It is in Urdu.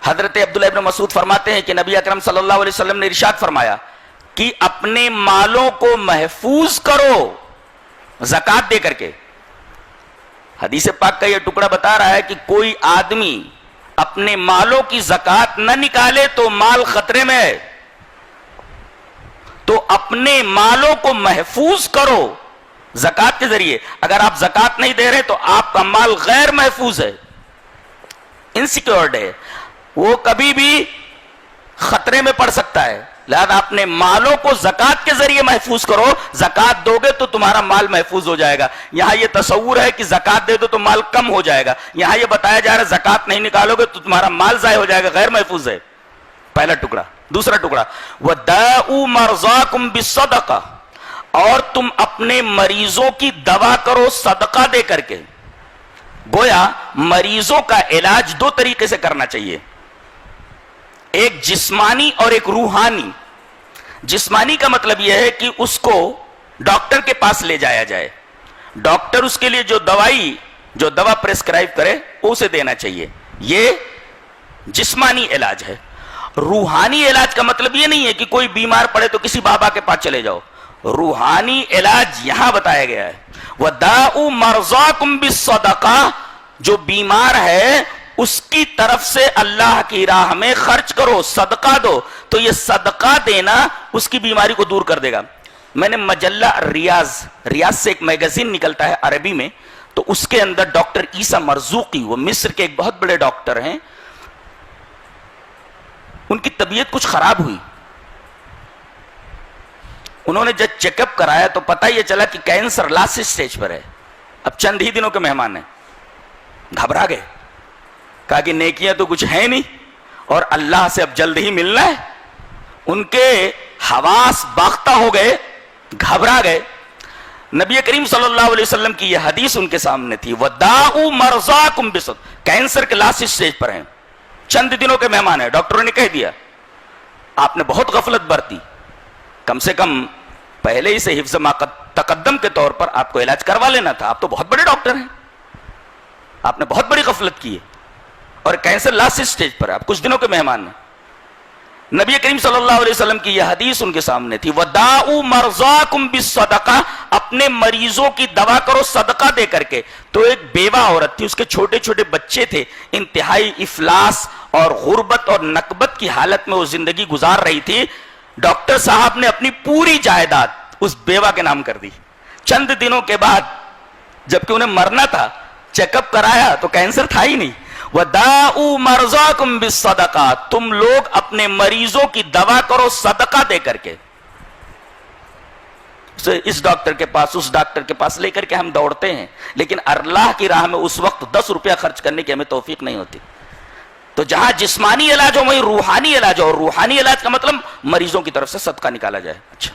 حضرت عبداللہ ابن مسعود فرماتے ہیں کہ نبی اکرم صلی اللہ علیہ وسلم نے ارشاد فرمایا کہ اپنے مالوں کو محفوظ کرو زکوٰۃ دے کر کے. حدیث پاک کا یہ ٹکڑا بتا رہا ہے کہ کوئی آدمی اپنے مالوں کی زکوٰۃ نہ نکالے تو مال خطرے میں ہے. تو اپنے مالوں کو محفوظ کرو زکوٰۃ کے ذریعے. اگر آپ زکوٰۃ نہیں دے رہے تو آپ کا مال غیر محفوظ ہے, انسیکیورڈ ہے, وہ کبھی بھی خطرے میں پڑ سکتا ہے. لہذا اپنے مالوں کو زکوٰۃ کے ذریعے محفوظ کرو. زکوٰۃ دو گے تو تمہارا مال محفوظ ہو جائے گا. یہاں یہ تصور ہے کہ زکوٰۃ دے دو تو مال کم ہو جائے گا. یہاں یہ بتایا جا رہا ہے زکوٰۃ نہیں نکالو گے تو تمہارا مال ضائع ہو جائے گا, غیر محفوظ ہے. پہلا ٹکڑا. دوسرا ٹکڑا وَدَاءُ مَرْضَاكُمْ بِالصَّدَقَةِ, اور تم اپنے مریضوں کی دوا کرو صدقہ دے کر کے. گویا مریضوں کا علاج دو طریقے سے کرنا چاہیے, ایک جسمانی اور ایک روحانی. جسمانی کا مطلب یہ ہے کہ اس کو ڈاکٹر کے پاس لے جایا جائے, ڈاکٹر اس کے لیے جو دوا پریسکرائب کرے اسے دینا چاہیے, یہ جسمانی علاج ہے. روحانی علاج کا مطلب یہ نہیں ہے کہ کوئی بیمار پڑے تو کسی بابا کے پاس چلے جاؤ. روحانی علاج یہاں بتایا گیا ہے وَدَاءُ مَرْضَاكُمْ بِالصَّدَقَةِ, جو بیمار ہے اس کی طرف سے اللہ کی راہ میں خرچ کرو, صدقہ دو. تو یہ صدقہ دینا اس کی بیماری کو دور کر دے گا. میں نے مجلہ ریاض سے ایک میگزین نکلتا ہے عربی میں, تو اس کے اندر ڈاکٹر عیسیٰ مرزوقی, وہ مصر کے ایک بہت بڑے ڈاکٹر ہیں, ان کی طبیعت کچھ خراب ہوئی. انہوں نے جب چیک اپ کرایا تو پتہ یہ چلا کہ کینسر لاسٹ سٹیج پر ہے, اب چند ہی دنوں کے مہمان ہیں. گھبرا گئے, کہا کہ نیکیاں تو کچھ ہیں نہیں اور اللہ سے اب جلد ہی ملنا ہے. ان کے حواس باختہ ہو گئے, گھبرا گئے. نبی کریم صلی اللہ علیہ وسلم کی یہ حدیث ان کے سامنے تھی وَدَاءُ مَرْضَاكُمْ بِالصَّدَقَةِ, کینسر کے لاسٹ سٹیج پر ہیں, چند دنوں کے مہمان ہیں. ڈاکٹروں نے کہہ دیا آپ نے بہت غفلت برتی, کم سے کم پہلے ہی سے حفظ ما تقدم کے طور پر آپ کو علاج کروا لینا تھا. آپ تو بہت بڑے ڈاکٹر ہیں, آپ نے بہت بڑی غفلت کی ہے اور کینسر لاسٹ سٹیج پر ہے, آپ کچھ دنوں کے مہمان ہیں. نبی کریم صلی اللہ علیہ وسلم کی یہ حدیث ان کے سامنے تھی وَدَاءُ مَرْضَاكُمْ بِالصَّدَقَةِ, اپنے مریضوں کی دوا کرو صدقہ دے کر کے. تو ایک بیوہ عورت تھی, اس کے چھوٹے چھوٹے بچے تھے, انتہائی افلاس اور غربت اور نکبت کی حالت میں وہ زندگی گزار رہی تھی. ڈاکٹر صاحب نے اپنی پوری جائیداد اس بیوہ کے نام کر دی. چند دنوں کے بعد جبکہ انہیں مرنا تھا, چیک اپ کرایا تو کینسر تھا ہی نہیں. وَدَاءُ مَرْضَاكُمْ بِالصَّدَقَةِ, تم لوگ اپنے مریضوں کی دوا کرو صدقہ دے کر کے. اس ڈاکٹر کے پاس اس ڈاکٹر کے پاس لے کر کے ہم دوڑتے ہیں, لیکن اللہ کی راہ میں اس وقت 10 روپیہ خرچ کرنے کی ہمیں توفیق نہیں ہوتی. تو جہاں جسمانی علاج ہو وہیں روحانی علاج ہو, اور روحانی علاج کا مطلب مریضوں کی طرف سے صدقہ نکالا جائے. اچھا,